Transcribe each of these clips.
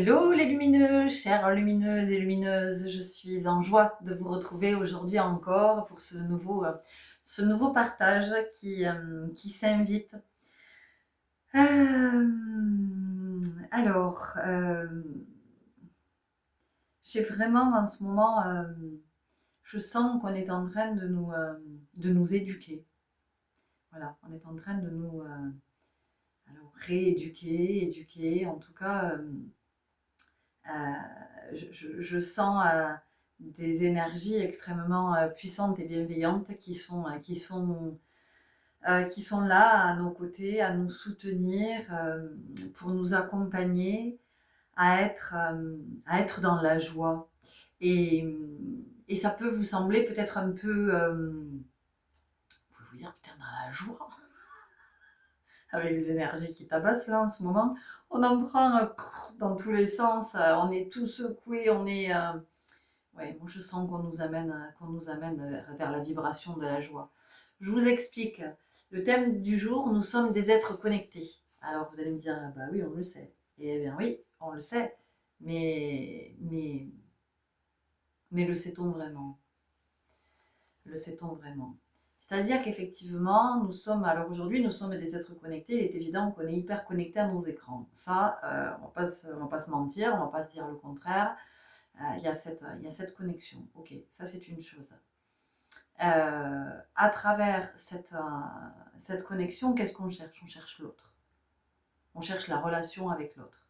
Hello les lumineux, chères lumineuses et lumineuses, je suis en joie de vous retrouver aujourd'hui encore pour ce nouveau partage qui s'invite. Euh, alors, j'ai vraiment en ce moment, je sens qu'on est en train de nous éduquer. Voilà, on est en train de nous alors, rééduquer, éduquer, en tout cas. Je sens des énergies extrêmement puissantes et bienveillantes qui sont là à nos côtés, à nous soutenir, pour nous accompagner à être dans la joie. Et, et ça peut vous sembler peut-être un peu, vous pouvez vous dire, putain, dans la joie, avec les énergies qui tabassent là en ce moment, on en prend dans tous les sens, on est tout secoué, on est... ouais, moi je sens qu'on nous amène vers la vibration de la joie. Je vous explique. Le thème du jour, nous sommes des êtres connectés. Alors vous allez me dire, ah bah oui, on le sait. Eh bien oui, on le sait. Mais, mais, mais le sait-on vraiment? Le sait-on vraiment? C'est-à-dire qu'effectivement, alors aujourd'hui, nous sommes des êtres connectés. Il est évident qu'on est hyper connectés à nos écrans. Ça, on va pas se mentir, on va pas se dire le contraire. Il y a cette connexion. Ok, ça c'est une chose. À travers cette connexion, qu'est-ce qu'on cherche? On cherche l'autre. On cherche la relation avec l'autre.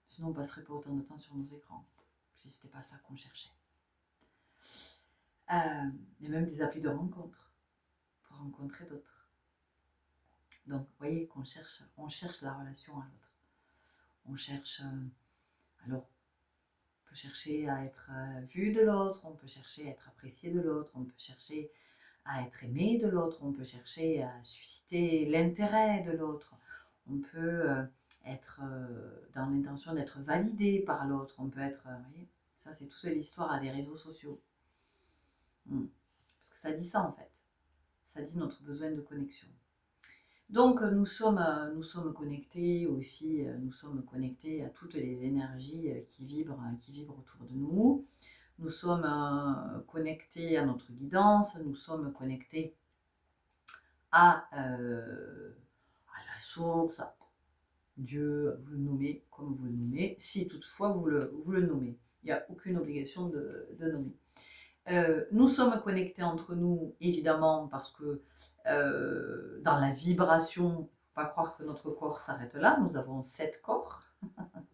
Sinon, on ne passerait pas autant de temps sur nos écrans. Si ce n'était pas ça qu'on cherchait. Il y a même des applis de rencontre pour rencontrer d'autres. Donc, vous voyez qu'on on cherche la relation à l'autre. On cherche, alors, on peut chercher à être vu de l'autre, on peut chercher à être apprécié de l'autre, on peut chercher à être aimé de l'autre, on peut chercher à susciter l'intérêt de l'autre, on peut être dans l'intention d'être validé par l'autre, on peut être... vous voyez, ça c'est toute l'histoire des réseaux sociaux. Parce que ça dit ça en fait, ça dit notre besoin de connexion. Donc nous sommes connectés aussi, nous sommes connectés à toutes les énergies qui vibrent autour de nous. Nous sommes connectés à notre guidance, nous sommes connectés à la source, à Dieu, vous le nommez comme vous le nommez, si toutefois vous le nommez. Il n'y a aucune obligation de nommer. Nous sommes connectés entre nous, évidemment, parce que dans la vibration, il ne faut pas croire que notre corps s'arrête là. Nous avons 7 corps,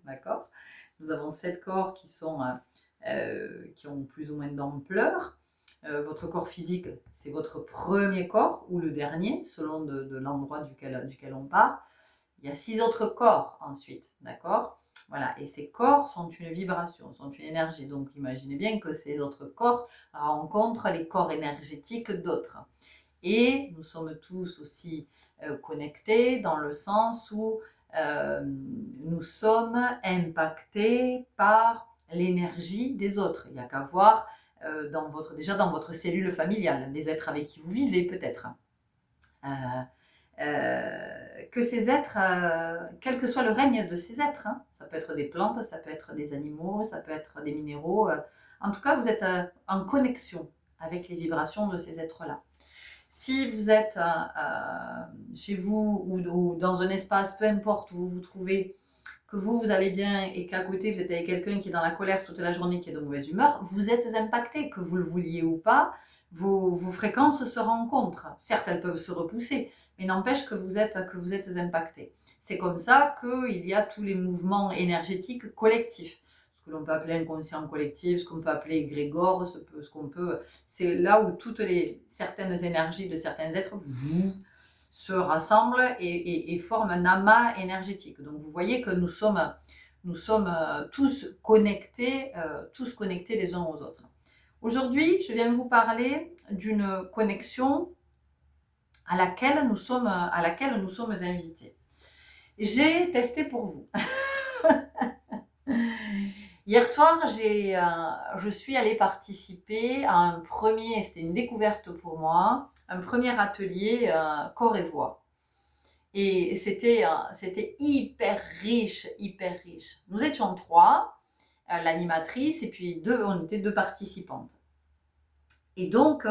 d'accord? Nous avons 7 corps qui ont plus ou moins d'ampleur. Votre corps physique, c'est votre premier corps ou le dernier, selon de l'endroit duquel on part. Il y a 6 autres corps ensuite, d'accord? Voilà, et ces corps sont une vibration, sont une énergie. Donc imaginez bien que ces autres corps rencontrent les corps énergétiques d'autres. Et nous sommes tous aussi connectés dans le sens où nous sommes impactés par l'énergie des autres. Il n'y a qu'à voir déjà dans votre cellule familiale, les êtres avec qui vous vivez peut-être. Que ces êtres, quel que soit le règne de ces êtres, hein, ça peut être des plantes, ça peut être des animaux, ça peut être des minéraux, en tout cas vous êtes en connexion avec les vibrations de ces êtres-là. Si vous êtes chez vous ou dans un espace, peu importe où vous vous trouvez, que vous allez bien et qu'à côté vous êtes avec quelqu'un qui est dans la colère toute la journée, qui est de mauvaise humeur, vous êtes impacté, que vous le vouliez ou pas, vos fréquences se rencontrent. Certes, elles peuvent se repousser, mais n'empêche que vous êtes impacté. C'est comme ça qu'il y a tous les mouvements énergétiques collectifs. Ce que l'on peut appeler inconscient collectif, ce qu'on peut appeler égrégore, c'est là où certaines énergies de certains êtres se rassemblent et forment un amas énergétique. Donc vous voyez que nous sommes tous connectés les uns aux autres. Aujourd'hui, je viens vous parler d'une connexion à laquelle nous sommes invités. J'ai testé pour vous. Hier soir, je suis allée participer à c'était une découverte pour moi, un premier atelier corps et voix. Et c'était hyper riche, hyper riche. Nous étions 3, l'animatrice et puis on était 2 participantes. Et donc,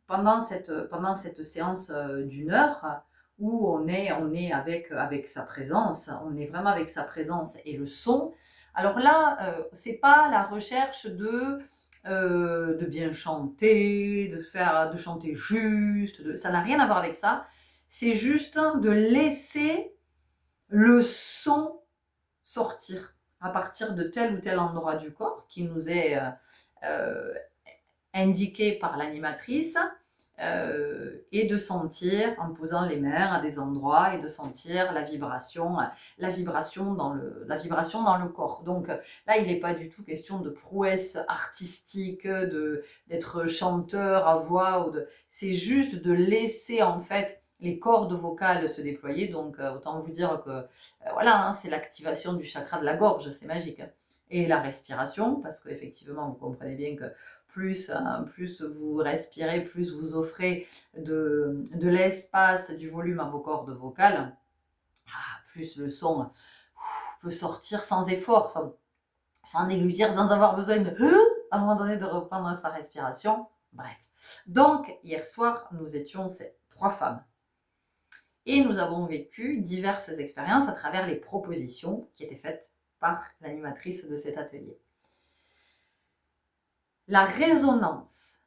pendant cette séance d'1 heure, où on est avec sa présence, on est vraiment avec sa présence et le son. Alors là, c'est pas la recherche de bien chanter, de chanter juste, ça n'a rien à voir avec ça. C'est juste de laisser le son sortir à partir de tel ou tel endroit du corps qui nous est euh, indiqué par l'animatrice, et de sentir en posant les mains à des endroits et de sentir la vibration dans le corps. Donc là, il n'est pas du tout question de prouesse artistique, d'être chanteur à voix, c'est juste de laisser en fait les cordes vocales se déployer. Donc autant vous dire que voilà, hein, c'est l'activation du chakra de la gorge, c'est magique. Et la respiration, parce qu'effectivement, vous comprenez bien que plus vous respirez, plus vous offrez de l'espace, du volume à vos cordes vocales, plus le son peut sortir sans effort, sans déglutir, sans avoir besoin à un moment donné de reprendre sa respiration. Bref. Donc, hier soir, nous étions ces 3 femmes. Et nous avons vécu diverses expériences à travers les propositions qui étaient faites par l'animatrice de cet atelier. La résonance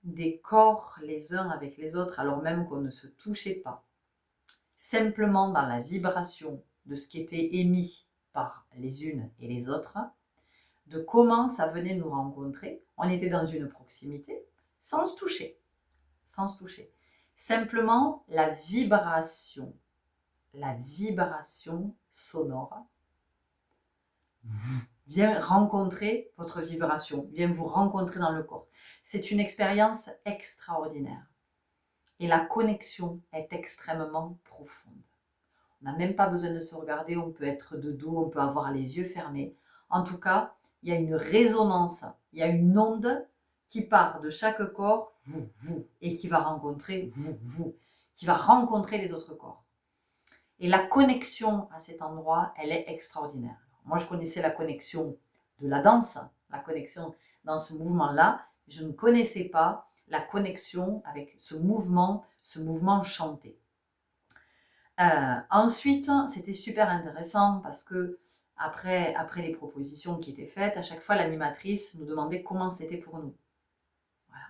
des corps les uns avec les autres, alors même qu'on ne se touchait pas, simplement dans la vibration de ce qui était émis par les unes et les autres, de comment ça venait nous rencontrer. On était dans une proximité, sans se toucher. Simplement la vibration sonore vient rencontrer votre vibration, vient vous rencontrer dans le corps. C'est une expérience extraordinaire. Et la connexion est extrêmement profonde. On n'a même pas besoin de se regarder, on peut être de dos, on peut avoir les yeux fermés. En tout cas, il y a une résonance, il y a une onde qui part de chaque corps, et qui va rencontrer, qui va rencontrer les autres corps. Et la connexion à cet endroit, elle est extraordinaire. Moi, je connaissais la connexion de la danse, la connexion dans ce mouvement-là. Je ne connaissais pas la connexion avec ce mouvement chanté. Ensuite, c'était super intéressant parce que après les propositions qui étaient faites, à chaque fois, l'animatrice nous demandait comment c'était pour nous. Voilà.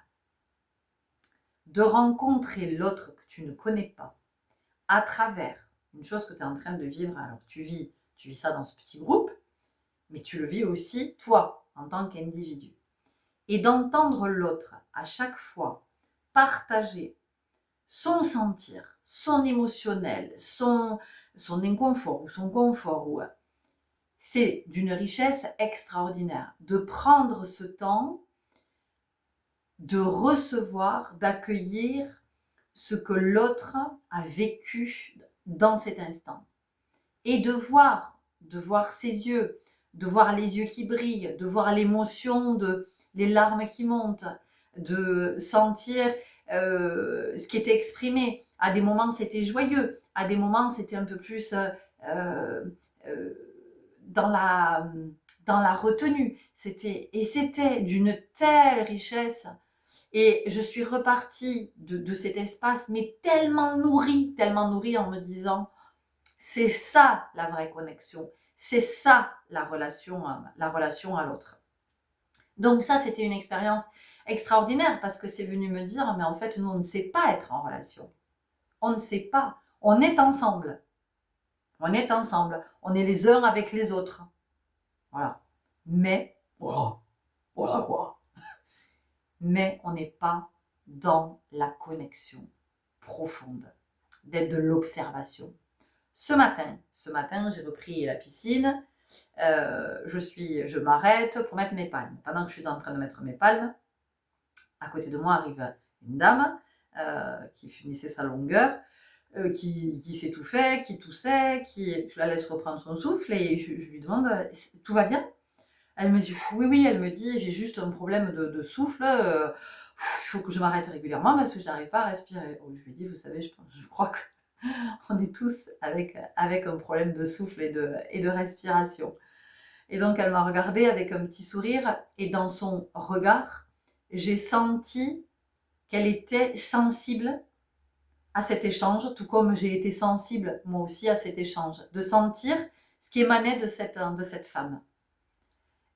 De rencontrer l'autre que tu ne connais pas à travers une chose que tu es en train de vivre. Alors, tu vis ça dans ce petit groupe, mais tu le vis aussi, toi, en tant qu'individu. Et d'entendre l'autre, à chaque fois, partager son sentir, son émotionnel, son inconfort ou son confort, c'est d'une richesse extraordinaire. De prendre ce temps, de recevoir, d'accueillir ce que l'autre a vécu dans cet instant. Et de voir ses yeux, de voir les yeux qui brillent, de voir l'émotion, les larmes qui montent, de sentir ce qui était exprimé. À des moments, c'était joyeux. À des moments, c'était un peu plus dans la retenue. C'était d'une telle richesse. Et je suis repartie de cet espace, mais tellement nourrie en me disant, c'est ça la vraie connexion, c'est ça la relation à l'autre. Donc ça, c'était une expérience extraordinaire parce que c'est venu me dire, mais en fait, nous, on ne sait pas être en relation. On ne sait pas. On est ensemble. On est les uns avec les autres. Voilà. Mais, voilà quoi. Mais on n'est pas dans la connexion profonde, d'être de l'observation. Ce matin, j'ai repris la piscine. Je m'arrête pour mettre mes palmes. Pendant que je suis en train de mettre mes palmes, à côté de moi arrive une dame qui finissait sa longueur, qui s'étouffait, qui toussait, je la laisse reprendre son souffle et je lui demande tout va bien? Elle me dit oui, elle me dit j'ai juste un problème de souffle, il faut que je m'arrête régulièrement parce que j'arrive pas à respirer. Oh, je lui ai dit, vous savez, je crois qu'on est tous avec un problème de souffle et de respiration. Et donc, elle m'a regardée avec un petit sourire et dans son regard, j'ai senti qu'elle était sensible à cet échange, tout comme j'ai été sensible moi aussi à cet échange, de sentir ce qui émanait de cette femme.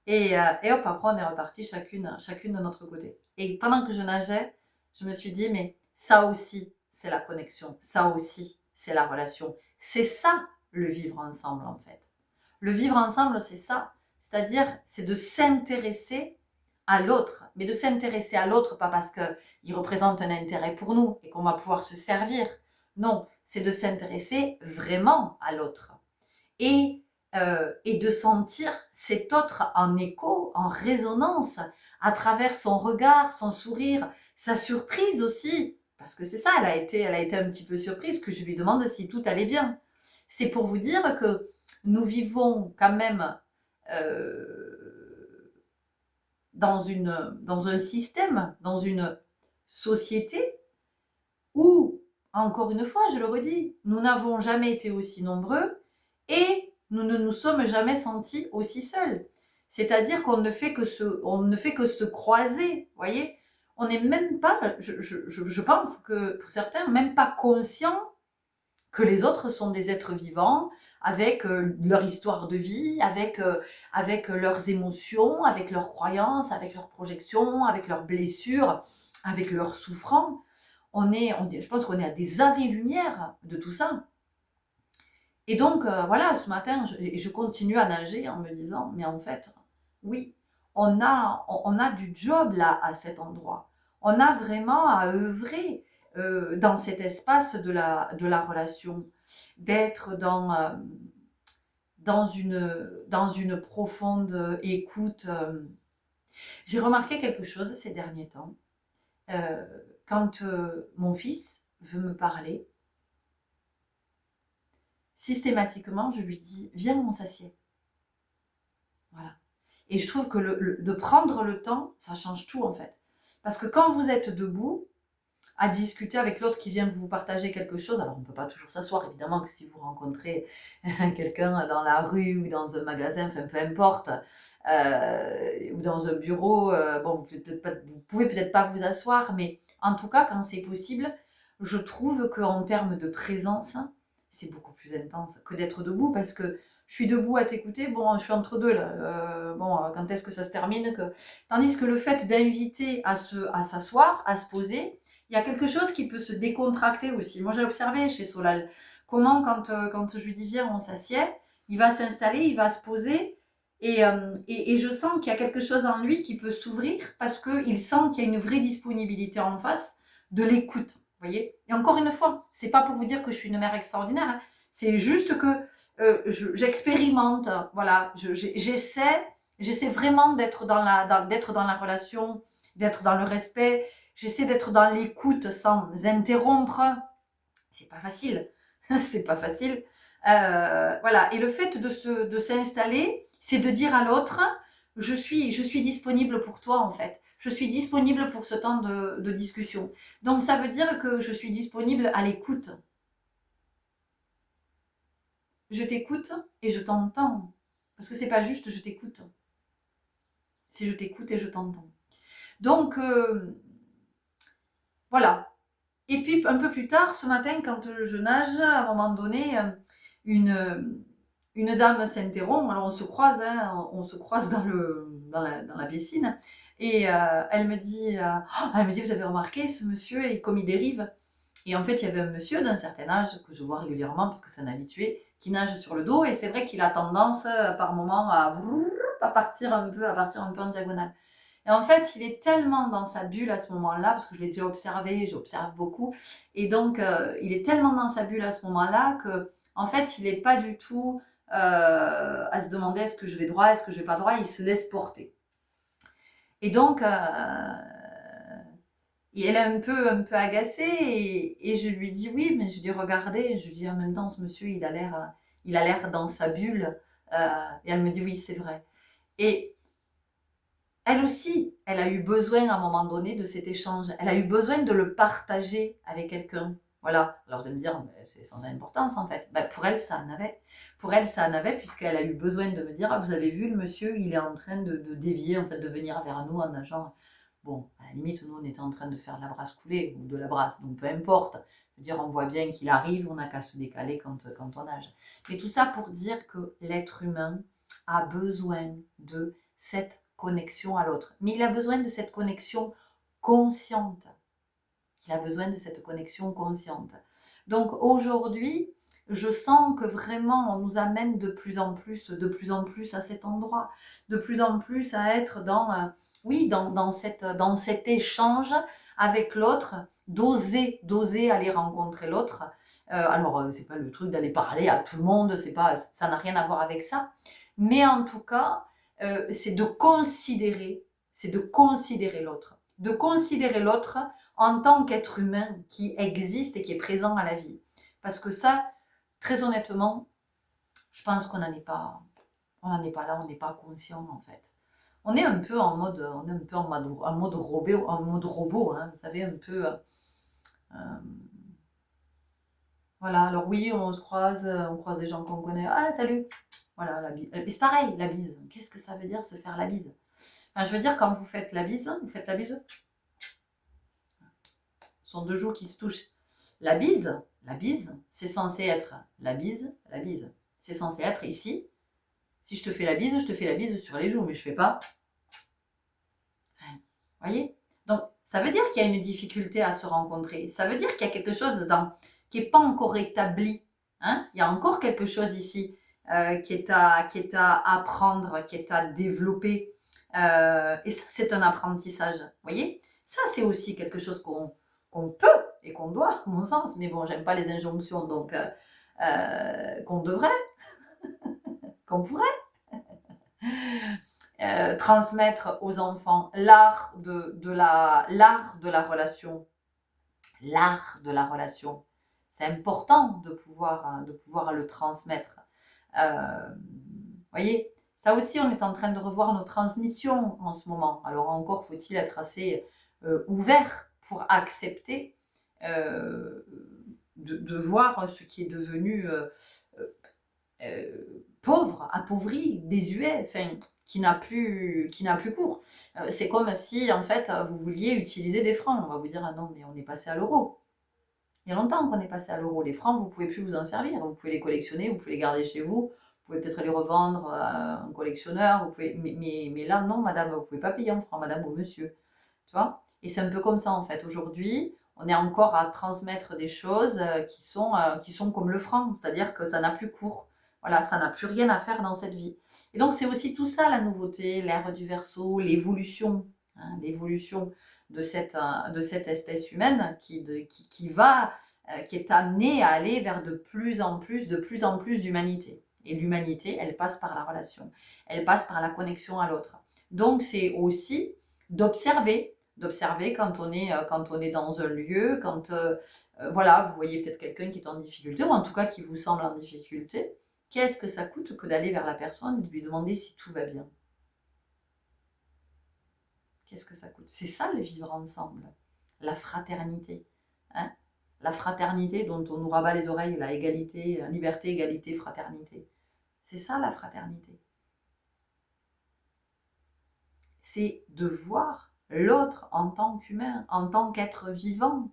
Et hop, après on est reparti chacune de notre côté. Et pendant que je nageais, je me suis dit, mais ça aussi, c'est la connexion, ça aussi, c'est la relation. C'est ça, le vivre ensemble, en fait. Le vivre ensemble, c'est ça. C'est-à-dire, c'est de s'intéresser à l'autre. Mais de s'intéresser à l'autre, pas parce qu'il représente un intérêt pour nous et qu'on va pouvoir se servir. Non, c'est de s'intéresser vraiment à l'autre. Et de sentir cet autre en écho, en résonance, à travers son regard, son sourire, sa surprise aussi. Parce que c'est ça, elle a été un petit peu surprise que je lui demande si tout allait bien. C'est pour vous dire que nous vivons quand même dans un système, dans une société où, encore une fois, je le redis, nous n'avons jamais été aussi nombreux et nous ne nous sommes jamais sentis aussi seuls. C'est-à-dire qu'on ne fait que se croiser, voyez. On n'est même pas, je pense que pour certains, même pas conscients que les autres sont des êtres vivants avec leur histoire de vie, avec leurs émotions, avec leurs croyances, avec leurs projections, avec leurs blessures, avec leurs souffrances. Je pense qu'on est à des années-lumière de tout ça. Et donc, voilà, ce matin, je continue à nager en me disant, mais en fait, oui, on a du job là, à cet endroit. On a vraiment à œuvrer dans cet espace de la relation, d'être dans une profonde écoute. J'ai remarqué quelque chose ces derniers temps. Quand mon fils veut me parler, systématiquement, je lui dis, viens, on s'assied. Voilà. Et je trouve que de prendre le temps, ça change tout en fait. Parce que quand vous êtes debout, à discuter avec l'autre qui vient vous partager quelque chose, alors on ne peut pas toujours s'asseoir, évidemment que si vous rencontrez quelqu'un dans la rue ou dans un magasin, enfin peu importe, ou dans un bureau, bon, vous pouvez peut-être pas vous asseoir, mais en tout cas, quand c'est possible, je trouve qu'en termes de présence, c'est beaucoup plus intense que d'être debout, parce que je suis debout à t'écouter, bon, je suis entre deux là, bon, quand est-ce que ça se termine Tandis que le fait d'inviter à s'asseoir, à se poser, il y a quelque chose qui peut se décontracter aussi. Moi, j'ai observé chez Solal comment, quand je lui dis viens, on s'assied, il va s'installer, il va se poser, et je sens qu'il y a quelque chose en lui qui peut s'ouvrir parce qu'il sent qu'il y a une vraie disponibilité en face de l'écoute. Vous voyez. Et encore une fois, c'est pas pour vous dire que je suis une mère extraordinaire, hein. C'est juste que j'expérimente, voilà, j'essaie vraiment d'être dans la relation, d'être dans le respect. J'essaie d'être dans l'écoute sans interrompre. C'est pas facile. C'est pas facile. Voilà. Et le fait de s'installer, c'est de dire à l'autre, je suis disponible pour toi, en fait. Je suis disponible pour ce temps de discussion. Donc, ça veut dire que je suis disponible à l'écoute. Je t'écoute et je t'entends. Parce que c'est pas juste je t'écoute. C'est je t'écoute et je t'entends. Donc, voilà. Et puis, un peu plus tard, ce matin, quand je nage, à un moment donné, une dame s'interrompt. Alors, on se croise, hein, on se croise dans la piscine. Et elle me dit, vous avez remarqué ce monsieur, et comme il dérive. Et en fait, il y avait un monsieur d'un certain âge, que je vois régulièrement, parce que c'est un habitué, qui nage sur le dos. Et c'est vrai qu'il a tendance, par moment, à partir un peu en diagonale. Et en fait, il est tellement dans sa bulle à ce moment-là, parce que je l'ai déjà observé, j'observe beaucoup, et donc il est tellement dans sa bulle à ce moment-là que, en fait, il n'est pas du tout à se demander est-ce que je vais droit, est-ce que je vais pas droit, il se laisse porter. Et donc, et elle est un peu agacée, et je lui dis oui, mais je dis regardez, je dis en même temps ce monsieur il a l'air dans sa bulle, et elle me dit oui c'est vrai. Et elle aussi, elle a eu besoin à un moment donné de cet échange. Elle a eu besoin de le partager avec quelqu'un. Voilà. Alors vous allez me dire, c'est sans importance en fait. Ben, pour elle, ça en avait. Pour elle, ça en avait puisqu'elle a eu besoin de me dire, ah, vous avez vu le monsieur, il est en train de dévier, en fait, de venir vers nous en nageant. Bon, à la limite, nous, on était en train de faire de la brasse coulée ou de la brasse, donc peu importe. Je veux dire, on voit bien qu'il arrive, on n'a qu'à se décaler quand on nage. Mais tout ça pour dire que l'être humain a besoin de cette connexion à l'autre. Mais il a besoin de cette connexion consciente. Il a besoin de cette connexion consciente. Donc aujourd'hui, je sens que vraiment on nous amène de plus en plus à cet endroit, de plus en plus à être oui, dans cet échange avec l'autre, d'oser aller rencontrer l'autre. Alors, c'est pas le truc d'aller parler à tout le monde, c'est pas, ça n'a rien à voir avec ça. Mais en tout cas, c'est de considérer l'autre, en tant qu'être humain qui existe et qui est présent à la vie. Parce que ça, très honnêtement, je pense qu'on n'en est pas, là, on n'est pas conscient en fait. On est un peu en mode, robot, hein, vous savez, un peu. Voilà, alors oui, on croise des gens qu'on connaît. Ah, salut! Voilà, la bise. Et c'est pareil, la bise. Qu'est-ce que ça veut dire se faire la bise? Enfin, je veux dire, quand vous faites la bise, ce sont deux joues qui se touchent. La bise, c'est censé être la bise. C'est censé être ici. Si je te fais la bise, je te fais la bise sur les joues, mais je fais pas. Enfin, voyez? Donc, ça veut dire qu'il y a une difficulté à se rencontrer. Ça veut dire qu'il y a quelque chose qui n'est pas encore établi. Hein? Il y a encore quelque chose ici qui est à apprendre, qui est à développer. Et ça, c'est un apprentissage. Voyez? Ça, c'est aussi quelque chose qu'on peut et qu'on doit, à mon sens. Mais bon, j'aime pas les injonctions, donc qu'on devrait, qu'on pourrait transmettre aux enfants l'art de la relation. L'art de la relation. C'est important de pouvoir le transmettre. Voyez, ça aussi, on est en train de revoir nos transmissions en ce moment. Alors encore faut-il être assez ouvert pour accepter de voir ce qui est devenu pauvre, appauvri, désuet, enfin, qui n'a plus cours. C'est comme si, en fait, vous vouliez utiliser des francs. On va vous dire, ah non, mais on est passé à l'euro. Il y a longtemps qu'on est passé à l'euro. Les francs, vous ne pouvez plus vous en servir. Vous pouvez les collectionner, vous pouvez les garder chez vous, vous pouvez peut-être les revendre à un collectionneur. Vous pouvez... mais là, non, madame, vous ne pouvez pas payer en francs, madame ou monsieur. Tu vois? Et c'est un peu comme ça, en fait. Aujourd'hui, on est encore à transmettre des choses qui sont comme le franc, c'est-à-dire que ça n'a plus cours. Voilà, ça n'a plus rien à faire dans cette vie. Et donc, c'est aussi tout ça, la nouveauté, l'ère du Verseau, l'évolution, hein, l'évolution de cette espèce humaine qui est amenée à aller vers de plus en plus d'humanité. Et l'humanité, elle passe par la relation, elle passe par la connexion à l'autre. Donc, c'est aussi d'observer quand on est dans un lieu, quand voilà, vous voyez peut-être quelqu'un qui est en difficulté, ou en tout cas qui vous semble en difficulté. Qu'est-ce que ça coûte que d'aller vers la personne et de lui demander si tout va bien? Qu'est-ce que ça coûte? C'est ça le vivre ensemble, la fraternité. Hein, la fraternité dont on nous rabat les oreilles, la égalité, liberté, égalité, fraternité. C'est ça la fraternité. C'est de voir l'autre en tant qu'humain, en tant qu'être vivant.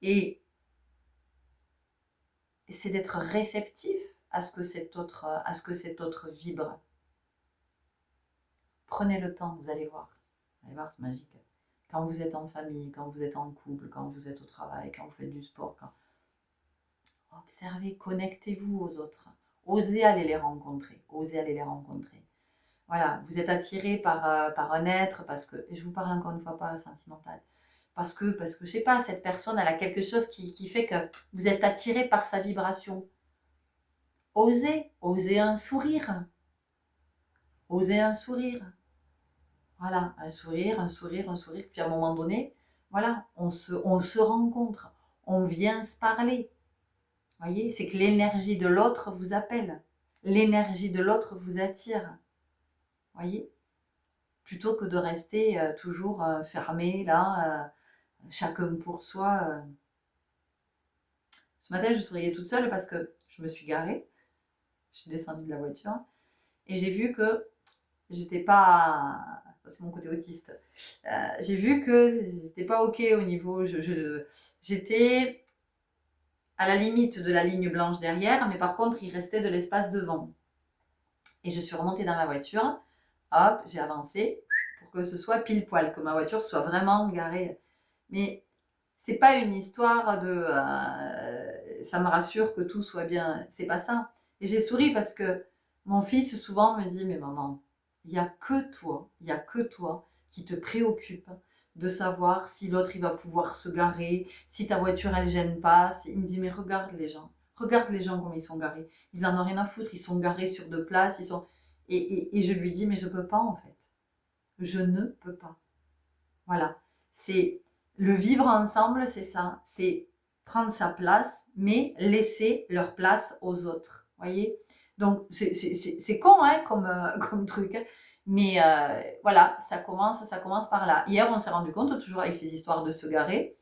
Et c'est d'être réceptif à ce que cet autre vibre. Prenez le temps, vous allez voir. Vous allez voir, c'est magique. Quand vous êtes en famille, quand vous êtes en couple, quand vous êtes au travail, quand vous faites du sport, observez, connectez-vous aux autres. Osez aller les rencontrer. Voilà, vous êtes attiré par un être parce que, et je vous parle encore une fois pas sentimental, parce que je sais pas, cette personne, elle a quelque chose qui fait que vous êtes attiré par sa vibration. Osez un sourire. Osez un sourire. Voilà, un sourire. Puis à un moment donné, voilà, on se rencontre. On vient se parler. Voyez, c'est que l'énergie de l'autre vous appelle. L'énergie de l'autre vous attire. voyez? Plutôt que de rester toujours fermé là, chacun pour soi. Ce matin, je souriais toute seule parce que je me suis garée, je suis descendue de la voiture et j'ai vu que j'étais pas. Ça, c'est mon côté autiste. J'ai vu que c'était pas OK au niveau. J'étais à la limite de la ligne blanche derrière, mais par contre, il restait de l'espace devant. Et je suis remontée dans ma voiture. Hop, j'ai avancé pour que ce soit pile poil, que ma voiture soit vraiment garée. Mais c'est pas une histoire de ça me rassure que tout soit bien. C'est pas ça. Et j'ai souri parce que mon fils souvent me dit mais maman, il y a que toi, il y a que toi qui te préoccupe de savoir si l'autre il va pouvoir se garer, si ta voiture elle gêne pas. Il me dit mais regarde les gens comme ils sont garés. Ils en ont rien à foutre, ils sont garés sur deux places, ils sont et je lui dis mais je peux pas en fait. Je ne peux pas. Voilà. C'est le vivre ensemble, c'est ça. C'est prendre sa place, mais laisser leur place aux autres. Voyez. Donc c'est con hein, comme truc. Hein. Mais voilà, ça commence par là. Hier, on s'est rendu compte, toujours avec ces histoires de se garer,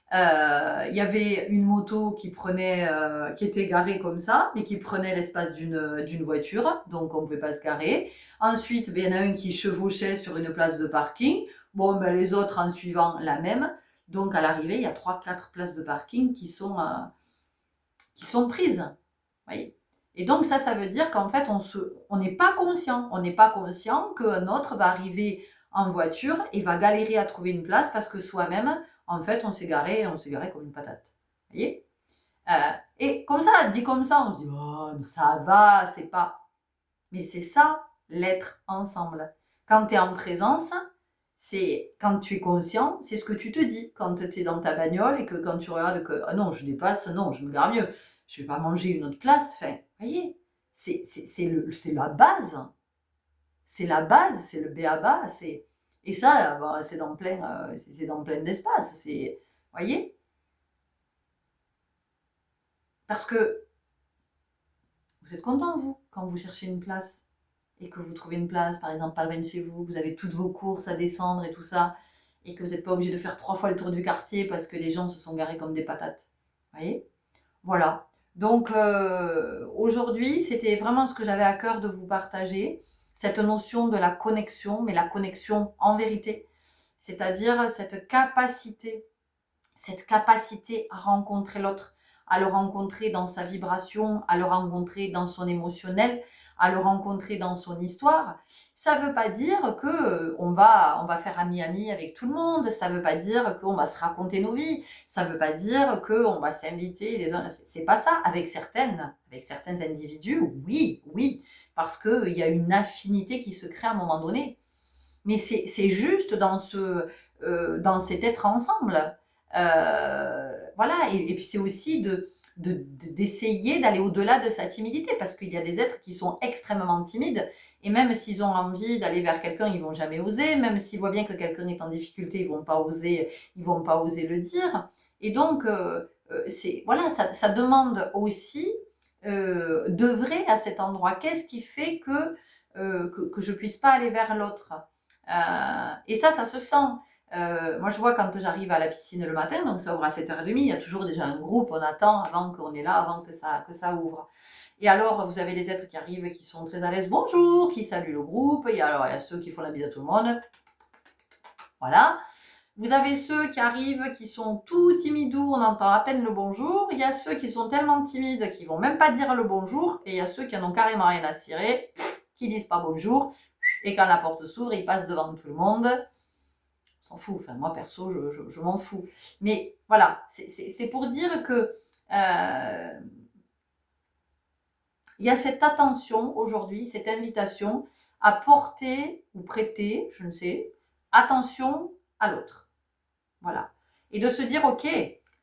il y avait une moto qui était garée comme ça, mais qui prenait l'espace d'une voiture, donc on ne pouvait pas se garer. Ensuite, il y en a un qui chevauchait sur une place de parking. Bon, ben, les autres en suivant la même. Donc à l'arrivée, il y a 3-4 places de parking qui sont prises. Voyez. Et donc ça veut dire qu'en fait, on n'est pas conscient. On n'est pas conscient qu'un autre va arriver en voiture et va galérer à trouver une place parce que soi-même, en fait, on s'est garé comme une patate. Vous voyez. Et comme ça, dit comme ça, on se dit, oh, mais ça va, c'est pas... Mais c'est ça, l'être ensemble. Quand tu es en présence, c'est quand tu es conscient, c'est ce que tu te dis quand tu es dans ta bagnole et que quand tu regardes que ah non, je dépasse, non, je me gare mieux, je vais pas manger une autre place. Enfin, voyez, c'est la base, c'est le b.a.-ba, et ça, bah, c'est dans plein d'espace, c'est, voyez, parce que vous êtes content vous quand vous cherchez une place et que vous trouvez une place, par exemple, pas loin de chez vous, vous avez toutes vos courses à descendre et tout ça, et que vous n'êtes pas obligé de faire 3 fois le tour du quartier parce que les gens se sont garés comme des patates. Vous voyez. Voilà. Donc aujourd'hui, c'était vraiment ce que j'avais à cœur de vous partager, cette notion de la connexion, mais la connexion en vérité, c'est-à-dire cette capacité à rencontrer l'autre, à le rencontrer dans sa vibration, à le rencontrer dans son émotionnel, à le rencontrer dans son histoire. Ça ne veut pas dire que on va faire ami-ami avec tout le monde, ça ne veut pas dire qu'on va se raconter nos vies, ça ne veut pas dire qu'on va s'inviter les uns, c'est pas ça. Avec certains individus, oui, oui, parce qu'il y a une affinité qui se crée à un moment donné. Mais c'est juste dans cet être ensemble. Voilà, et puis c'est aussi d'essayer d'aller au-delà de sa timidité, parce qu'il y a des êtres qui sont extrêmement timides, et même s'ils ont envie d'aller vers quelqu'un, ils vont jamais oser, même s'ils voient bien que quelqu'un est en difficulté, ils vont pas oser le dire. Et donc, voilà, ça demande aussi d'œuvrer à cet endroit. Qu'est-ce qui fait que je puisse pas aller vers l'autre? Et ça se sent. Moi, je vois quand j'arrive à la piscine le matin, donc ça ouvre à 7h30, il y a toujours déjà un groupe, on attend avant qu'on est là, avant que ça ouvre. Et alors, vous avez des êtres qui arrivent, qui sont très à l'aise, bonjour, qui saluent le groupe, et alors il y a ceux qui font la bise à tout le monde. Voilà. Vous avez ceux qui arrivent, qui sont tout timidous, on entend à peine le bonjour. Il y a ceux qui sont tellement timides qu'ils vont même pas dire le bonjour. Et il y a ceux qui en ont carrément rien à cirer, qui disent pas bonjour. Et quand la porte s'ouvre, ils passent devant tout le monde. On s'en fout. Enfin, moi, perso, je m'en fous. Mais voilà, c'est pour dire que il y a cette attention aujourd'hui, cette invitation à porter ou prêter, je ne sais, attention à l'autre. Voilà. Et de se dire, ok,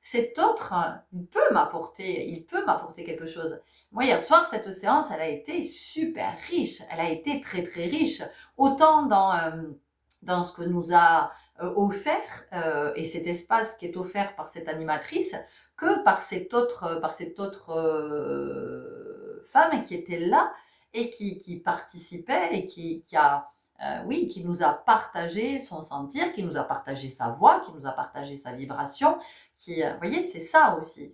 cet autre, il peut m'apporter quelque chose. Moi, hier soir, cette séance, elle a été super riche. Elle a été très, très riche. Autant dans ce que nous a offert, et cet espace qui est offert par cette animatrice, que par cette autre femme qui était là et qui participait et qui a, oui, qui nous a partagé son sentir, qui nous a partagé sa voix, qui nous a partagé sa vibration, vous voyez, c'est ça aussi,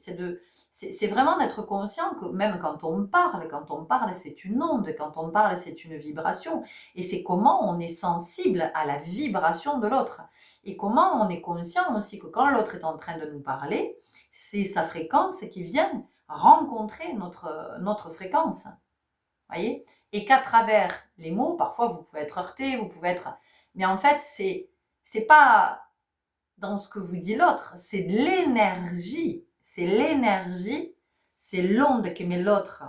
c'est vraiment d'être conscient que même quand on parle, c'est une onde, quand on parle, c'est une vibration, et c'est comment on est sensible à la vibration de l'autre, et comment on est conscient aussi que quand l'autre est en train de nous parler, c'est sa fréquence qui vient rencontrer notre fréquence, voyez, et qu'à travers les mots, parfois vous pouvez être heurté, vous pouvez être, mais en fait c'est pas dans ce que vous dit l'autre, c'est l'énergie, c'est l'onde qu'émet l'autre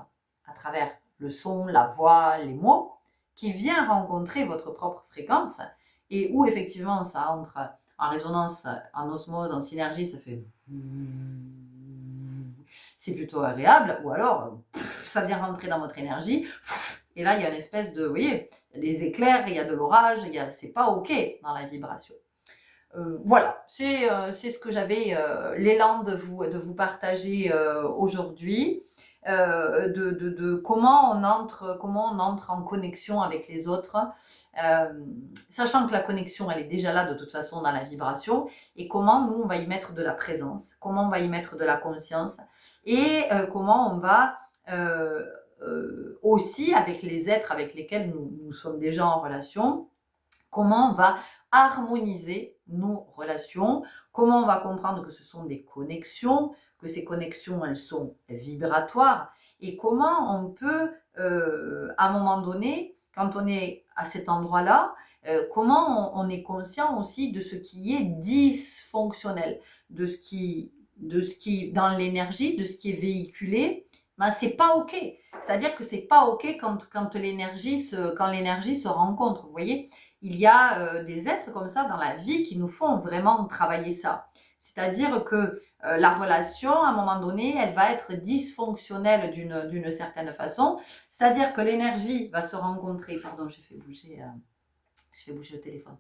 à travers le son, la voix, les mots, qui vient rencontrer votre propre fréquence, et où effectivement ça entre en résonance, en osmose, en synergie, ça fait, c'est plutôt agréable, ou alors ça vient rentrer dans votre énergie, et là il y a une espèce de, vous voyez, il y a des éclairs, il y a de l'orage, c'est pas ok dans la vibration. Voilà, c'est ce que j'avais l'élan de vous partager aujourd'hui, de comment on entre en connexion avec les autres, sachant que la connexion, elle est déjà là de toute façon dans la vibration, et comment nous, on va y mettre de la présence, comment on va y mettre de la conscience, et comment on va aussi, avec les êtres avec lesquels nous sommes déjà en relation, comment on va harmoniser nos relations, comment on va comprendre que ce sont des connexions, que ces connexions, elles sont vibratoires, et comment on peut, à un moment donné, quand on est à cet endroit-là, comment on est conscient aussi de ce qui est dysfonctionnel, de ce qui dans l'énergie, de ce qui est véhiculé, ben c'est pas ok. C'est-à-dire que c'est pas ok quand l'énergie se rencontre, vous voyez. Il y a des êtres comme ça dans la vie qui nous font vraiment travailler ça. C'est-à-dire que la relation, à un moment donné, elle va être dysfonctionnelle d'une certaine façon. C'est-à-dire que l'énergie va se rencontrer. Pardon, j'ai fait bouger le téléphone.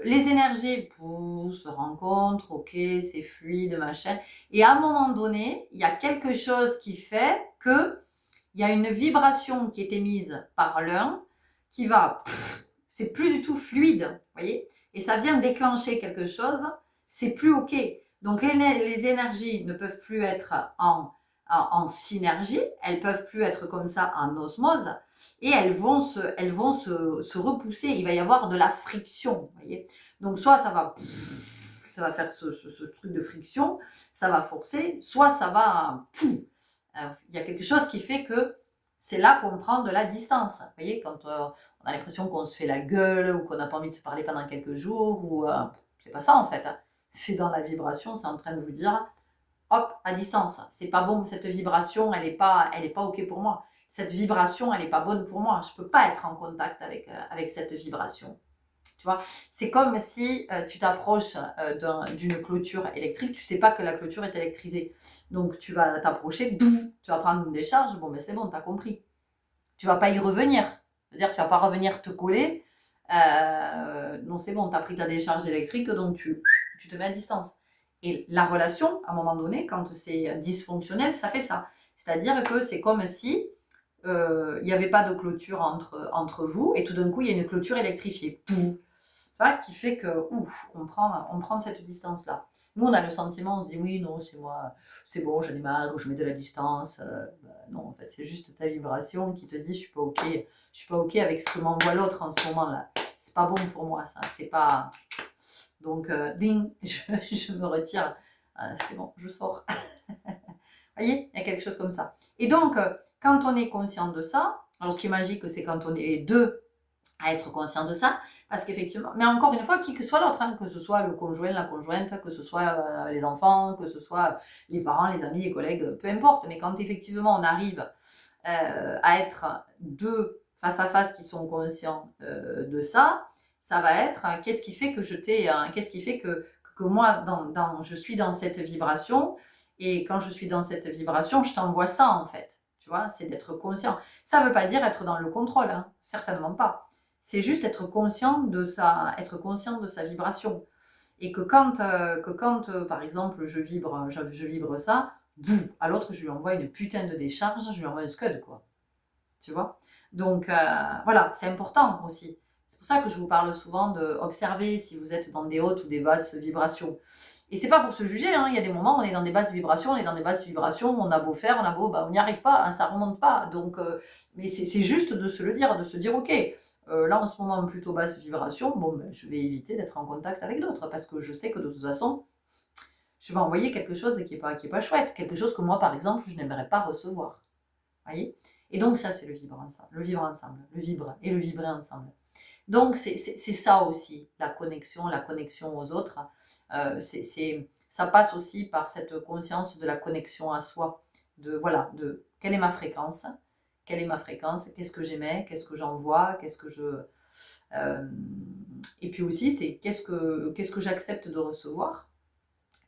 Les énergies se rencontrent, ok, c'est fluide, machin. Et à un moment donné, il y a quelque chose qui fait que il y a une vibration qui est émise par l'un qui va... c'est plus du tout fluide, vous voyez, et ça vient déclencher quelque chose, c'est plus ok. Donc les énergies ne peuvent plus être en synergie, elles peuvent plus être comme ça en osmose, et elles vont se repousser, il va y avoir de la friction, vous voyez. Donc soit ça va faire ce truc de friction, ça va forcer, soit ça va... il y a quelque chose qui fait que c'est là qu'on prend de la distance. Vous voyez, quand on a l'impression qu'on se fait la gueule ou qu'on n'a pas envie de se parler pendant quelques jours, ou c'est pas ça en fait. Hein. C'est dans la vibration, c'est en train de vous dire, hop, à distance. C'est pas bon, cette vibration, elle est pas ok pour moi. Cette vibration, elle est pas bonne pour moi. Je peux pas être en contact avec cette vibration. Tu vois, c'est comme si tu t'approches d'une clôture électrique, tu sais pas que la clôture est électrisée. Donc tu vas t'approcher, tu vas prendre une décharge, bon ben c'est bon, tu as compris. Tu vas pas y revenir. C'est-à-dire que tu vas pas revenir te coller. Non, c'est bon, tu as pris ta décharge électrique, donc tu te mets à distance. Et la relation, à un moment donné, quand c'est dysfonctionnel, ça fait ça. C'est-à-dire que c'est comme si il n'y avait pas de clôture entre vous, et tout d'un coup, il y a une clôture électrifiée. Qui fait que, on prend cette distance-là. Nous, on a le sentiment, on se dit, oui, non, c'est moi, c'est bon, j'en ai marre, je mets de la distance. Non, en fait, c'est juste ta vibration qui te dit, je suis pas ok avec ce que m'envoie l'autre en ce moment-là. C'est pas bon pour moi, ça. C'est pas... Donc, ding, je me retire. C'est bon, je sors. Vous voyez, il y a quelque chose comme ça. Et donc, quand on est conscient de ça, alors ce qui est magique, c'est quand on est deux à être conscient de ça, parce qu'effectivement, mais encore une fois, qui que soit l'autre, hein, que ce soit le conjoint, la conjointe, que ce soit les enfants, que ce soit les parents, les amis, les collègues, peu importe, mais quand effectivement on arrive à être deux face à face qui sont conscients de ça, ça va être qu'est-ce qui fait que qu'est-ce qui fait que moi je suis dans cette vibration, et quand je suis dans cette vibration, je t'envoie ça en fait, tu vois, c'est d'être conscient. Ça veut pas dire être dans le contrôle, hein, certainement pas. C'est juste être conscient de sa vibration. Et que quand par exemple, je vibre ça, à l'autre, je lui envoie une putain de décharge, je lui envoie un scud, quoi. tu vois. Donc, voilà, c'est important aussi. C'est pour ça que je vous parle souvent d'observer si vous êtes dans des hautes ou des basses vibrations. Et c'est pas pour se juger, hein. Il y a des moments où on est dans des basses vibrations, on est dans des basses vibrations, on a beau faire, on a beau, bah, on n'y arrive pas, hein, ça remonte pas. Donc, mais c'est juste de se le dire, de se dire, ok, là en ce moment plutôt basse vibration, bon, ben, je vais éviter d'être en contact avec d'autres parce que je sais que de toute façon, je vais envoyer quelque chose qui est pas chouette, quelque chose que moi par exemple, je n'aimerais pas recevoir. Voyez. Et donc ça, c'est le vivre ensemble, le vivre et le vibrer ensemble. Donc c'est ça aussi, la connexion aux autres. Ça passe aussi par cette conscience de la connexion à soi, de voilà, de quelle est ma fréquence, qu'est-ce que j'aimais, qu'est-ce que j'envoie, qu'est-ce que je... et puis aussi, c'est qu'est-ce que j'accepte de recevoir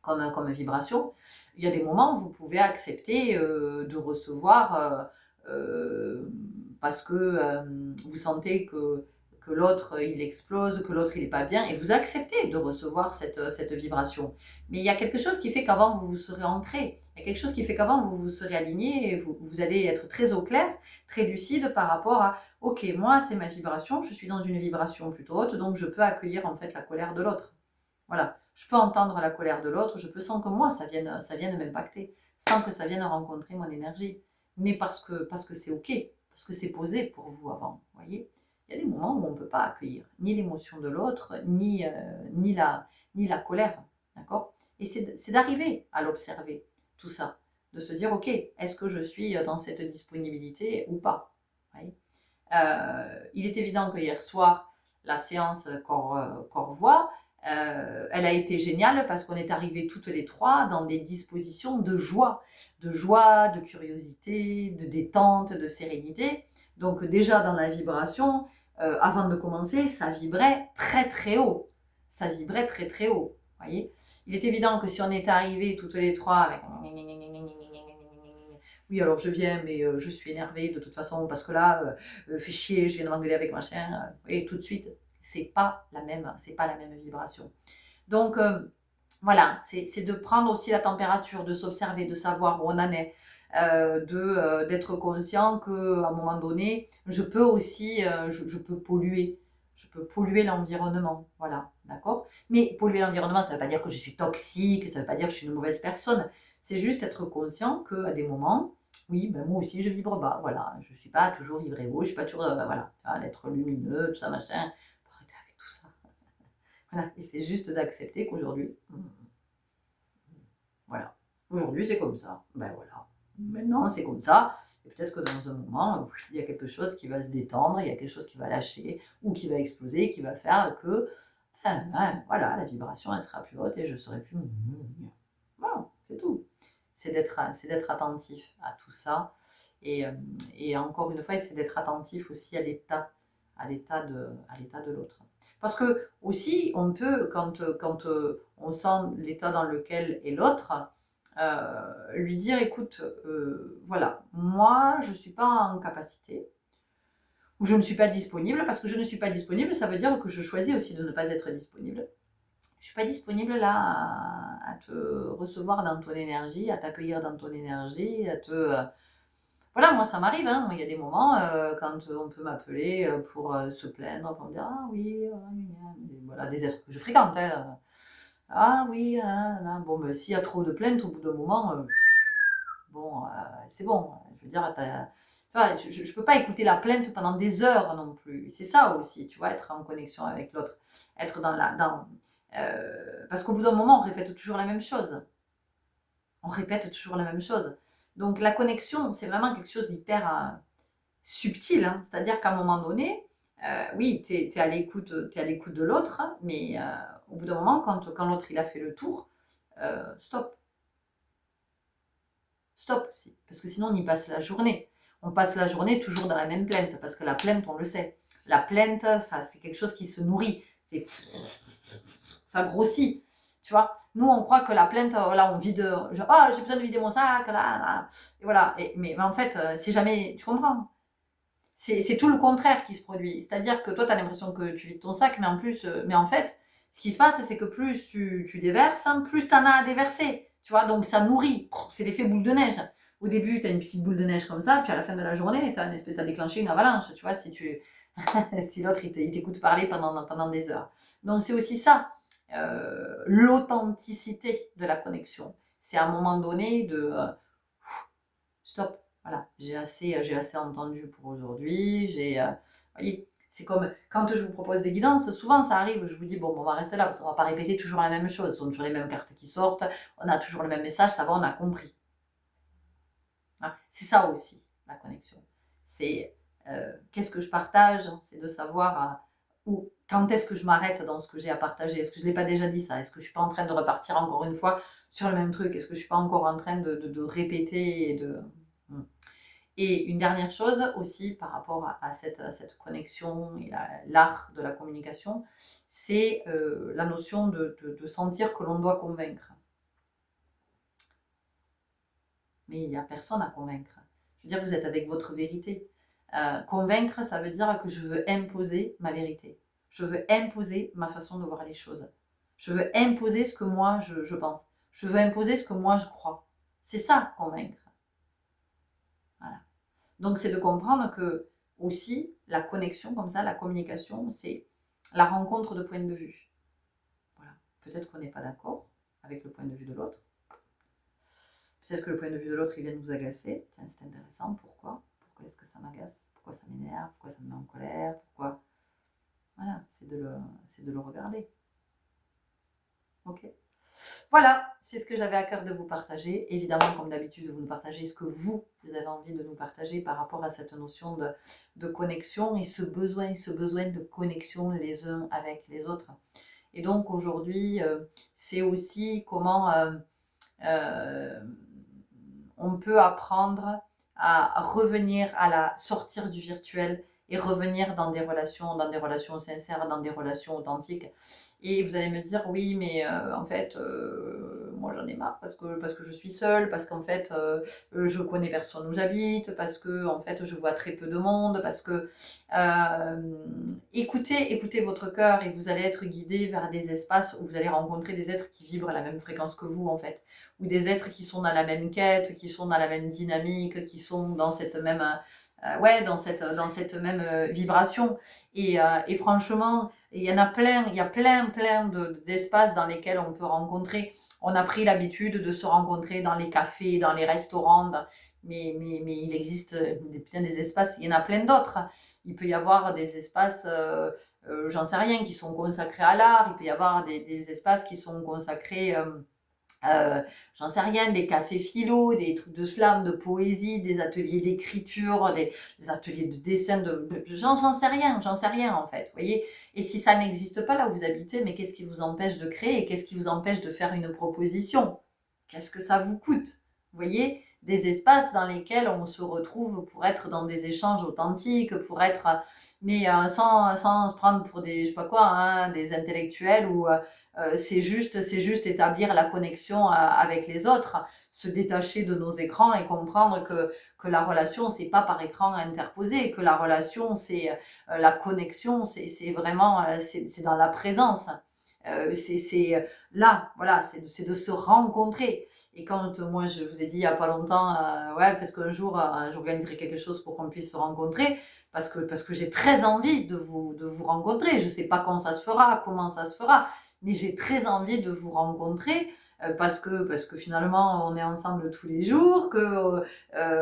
comme vibration. Il y a des moments où vous pouvez accepter de recevoir parce que vous sentez que l'autre il explose, que l'autre il n'est pas bien, et vous acceptez de recevoir cette vibration. Mais il y a quelque chose qui fait qu'avant vous vous serez ancré, il y a quelque chose qui fait qu'avant vous vous serez aligné, et vous allez être très au clair, très lucide par rapport à ok, moi c'est ma vibration, je suis dans une vibration plutôt haute, donc je peux accueillir en fait la colère de l'autre. Voilà, je peux entendre la colère de l'autre, je peux sans que moi ça vienne m'impacter, sans que ça vienne rencontrer mon énergie, mais parce que c'est ok, parce que c'est posé pour vous avant, vous voyez. Il y a des moments où on ne peut pas accueillir ni l'émotion de l'autre, ni la colère, d'accord. Et c'est d'arriver à l'observer, tout ça, de se dire, ok, est-ce que je suis dans cette disponibilité ou pas, vous voyez. Il est évident que hier soir, la séance Corps-Voix, elle a été géniale parce qu'on est arrivés toutes les trois dans des dispositions de joie, de curiosité, de détente, de sérénité. Donc déjà dans la vibration, avant de commencer, ça vibrait très très haut. Ça vibrait très très haut. Voyez. Il est évident que si on est arrivés toutes les trois avec oui, alors je viens, mais je suis énervée de toute façon parce que là, fais chier, je viens de m'engueuler avec machin, et tout de suite, c'est pas la même vibration. Donc voilà, c'est de prendre aussi la température, de s'observer, de savoir où on en est, d'être conscient qu'à un moment donné, je peux aussi, je peux polluer. Je peux polluer l'environnement, voilà, d'accord. Mais polluer l'environnement, ça ne veut pas dire que je suis toxique, ça ne veut pas dire que je suis une mauvaise personne. C'est juste être conscient qu'à des moments, oui, ben moi aussi je vibre bas, voilà. Je ne suis pas toujours vibré haut, je ne suis pas toujours, voilà, d'être lumineux, tout ça, machin. Faut arrêter avec tout ça. Voilà, et c'est juste d'accepter qu'aujourd'hui, voilà, aujourd'hui c'est comme ça, ben voilà. Maintenant c'est comme ça, et peut-être que dans un moment, il y a quelque chose qui va se détendre, il y a quelque chose qui va lâcher, ou qui va exploser, qui va faire que, voilà, la vibration elle sera plus haute et je serai plus... Voilà, c'est tout. C'est d'être attentif à tout ça, et encore une fois, c'est d'être attentif aussi à l'état de l'autre. Parce que aussi, on peut, quand on sent l'état dans lequel est l'autre, lui dire, écoute, voilà, moi, je ne suis pas en capacité, ou je ne suis pas disponible, parce que je ne suis pas disponible, ça veut dire que je choisis aussi de ne pas être disponible. Je ne suis pas disponible là à te recevoir dans ton énergie, à t'accueillir dans ton énergie, à te... Voilà, moi ça m'arrive, hein. Il y a des moments quand on peut m'appeler pour se plaindre, pour me dire ah oui, voilà, des êtres que je fréquente, hein. Ah oui, bon, ben, s'il y a trop de plaintes, au bout d'un moment, bon, c'est bon. Je veux dire, je ne peux pas écouter la plainte pendant des heures non plus. C'est ça aussi, tu vois, être en connexion avec l'autre, être parce qu'au bout d'un moment, on répète toujours la même chose. On répète toujours la même chose. Donc la connexion, c'est vraiment quelque chose d'hyper subtil, hein. C'est-à-dire qu'à un moment donné, oui, tu es à l'écoute de l'autre, mais au bout d'un moment, quand l'autre il a fait le tour, stop. Stop, parce que sinon on y passe la journée. On passe la journée toujours dans la même plainte, parce que la plainte, on le sait. La plainte, ça, c'est quelque chose qui se nourrit. Ça grossit. Tu vois, nous on croit que la plainte, voilà, on vide, genre, oh, j'ai besoin de vider mon sac, là. Et voilà. Mais en fait, c'est jamais, tu comprends, c'est tout le contraire qui se produit. C'est-à-dire que toi, tu as l'impression que tu vides ton sac, mais en plus, mais en fait, ce qui se passe, c'est que plus tu déverses, plus tu en as à déverser. Tu vois, donc ça nourrit. C'est l'effet boule de neige. Au début, tu as une petite boule de neige comme ça, puis à la fin de la journée, tu as déclenché une avalanche, tu vois, si l'autre, il t'écoute parler pendant des heures. Donc, c'est aussi ça, l'authenticité de la connexion. C'est à un moment donné de stop, voilà, j'ai assez entendu pour aujourd'hui, voyez, c'est comme quand je vous propose des guidances, souvent ça arrive, je vous dis, bon, on va rester là, parce qu'on va pas répéter toujours la même chose, ce sont toujours les mêmes cartes qui sortent, on a toujours le même message, ça va, on a compris. Hein, c'est ça aussi, la connexion. C'est qu'est-ce que je partage, c'est de savoir quand est-ce que je m'arrête dans ce que j'ai à partager. Est-ce que je ne l'ai pas déjà dit ça? Est-ce que je ne suis pas en train de repartir encore une fois sur le même truc? Est-ce que je ne suis pas encore en train de répéter Et une dernière chose aussi par rapport à cette connexion et l'art de la communication, c'est la notion de sentir que l'on doit convaincre. Mais il n'y a personne à convaincre. Je veux dire, vous êtes avec votre vérité. Convaincre, ça veut dire que je veux imposer ma vérité. Je veux imposer ma façon de voir les choses. Je veux imposer ce que moi je pense. Je veux imposer ce que moi je crois. C'est ça, convaincre. Voilà. Donc, c'est de comprendre que aussi, la connexion comme ça, la communication, c'est la rencontre de points de vue. Voilà. Peut-être qu'on n'est pas d'accord avec le point de vue de l'autre. Peut-être que le point de vue de l'autre, il vient de vous agacer. Tiens, c'est intéressant. Pourquoi est-ce que ça m'agace? Pourquoi ça m'énerve? Pourquoi ça me met en colère? Pourquoi? Voilà, c'est de le regarder. Ok. Voilà, c'est ce que j'avais à cœur de vous partager. Évidemment, comme d'habitude, vous nous partagez ce que vous avez envie de nous partager par rapport à cette notion de connexion et ce besoin de connexion les uns avec les autres. Et donc aujourd'hui, c'est aussi comment on peut apprendre à revenir sortir du virtuel et revenir dans des relations sincères, dans des relations authentiques. Et vous allez me dire, oui, mais en fait, moi j'en ai marre parce que je suis seule, parce qu'en fait, je connais personne où j'habite, parce que en fait, je vois très peu de monde, parce que écoutez votre cœur et vous allez être guidé vers des espaces où vous allez rencontrer des êtres qui vibrent à la même fréquence que vous, en fait, ou des êtres qui sont dans la même quête, qui sont dans la même dynamique, qui sont dans cette même dans cette même vibration. Et franchement, il y en a plein, il y a plein d'espaces dans lesquels on peut rencontrer. On a pris l'habitude de se rencontrer dans les cafés, dans les restaurants, mais il existe des espaces, il y en a plein d'autres. Il peut y avoir des espaces, j'en sais rien, qui sont consacrés à l'art, il peut y avoir des espaces qui sont consacrés j'en sais rien, des cafés philo, des trucs de slam, de poésie, des ateliers d'écriture, des ateliers de dessin, j'en sais rien en fait, vous voyez. Et si ça n'existe pas là où vous habitez, mais qu'est-ce qui vous empêche de créer et qu'est-ce qui vous empêche de faire une proposition? Qu'est-ce que ça vous coûte? Vous voyez, des espaces dans lesquels on se retrouve pour être dans des échanges authentiques, pour être, mais sans se prendre pour des, je sais pas quoi, hein, des intellectuels ou c'est juste établir la connexion avec les autres, se détacher de nos écrans et comprendre que la relation, c'est pas par écran interposé, que la relation, c'est la connexion, c'est vraiment, c'est dans la présence. C'est là, voilà, c'est de se rencontrer. Et quand moi, je vous ai dit il n'y a pas longtemps, ouais, peut-être qu'un jour, j'organiserai quelque chose pour qu'on puisse se rencontrer, parce que j'ai très envie de vous rencontrer. Je ne sais pas quand ça se fera, comment ça se fera, mais j'ai très envie de vous rencontrer parce que finalement on est ensemble tous les jours, que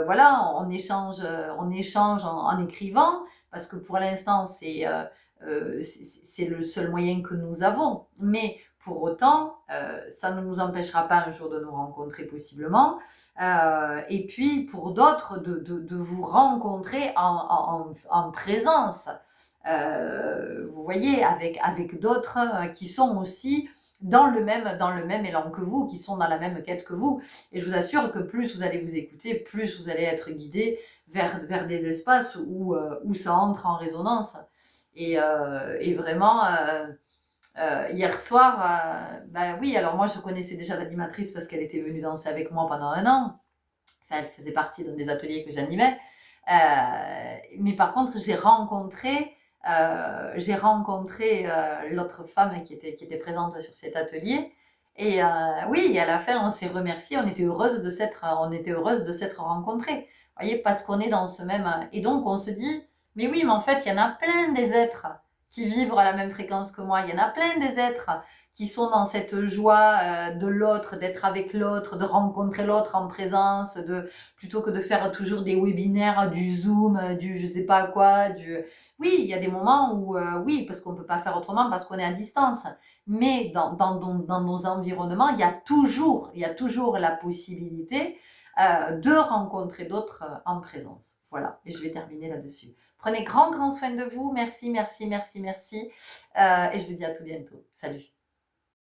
voilà, on échange en écrivant, parce que pour l'instant c'est le seul moyen que nous avons, mais pour autant ça ne nous empêchera pas un jour de nous rencontrer possiblement, et puis pour d'autres de vous rencontrer en présence. Vous voyez, avec d'autres qui sont aussi dans le même élan que vous, qui sont dans la même quête que vous. Et je vous assure que plus vous allez vous écouter, plus vous allez être guidé vers des espaces où ça entre en résonance. Et vraiment, hier soir, bah oui, alors moi je connaissais déjà l'animatrice parce qu'elle était venue danser avec moi pendant 1 an. Enfin, elle faisait partie d'un des ateliers que j'animais. Mais par contre, j'ai rencontré l'autre femme qui était présente sur cet atelier, Et oui, à la fin, on s'est remercié, on était heureuse de s'être rencontrées. Vous voyez, parce qu'on est dans ce même... Et donc, on se dit, mais oui, mais en fait, il y en a plein des êtres qui vibrent à la même fréquence que moi. Il y en a plein des êtres qui sont dans cette joie de l'autre, d'être avec l'autre, de rencontrer l'autre en présence, plutôt que de faire toujours des webinaires, du Zoom, du je sais pas quoi, du... Oui, il y a des moments où, oui, parce qu'on ne peut pas faire autrement, parce qu'on est à distance. Mais dans nos environnements, il y a toujours la possibilité de rencontrer d'autres en présence. Voilà, et je vais terminer là-dessus. Prenez grand soin de vous. Merci, merci, merci, merci. Et je vous dis à tout bientôt. Salut.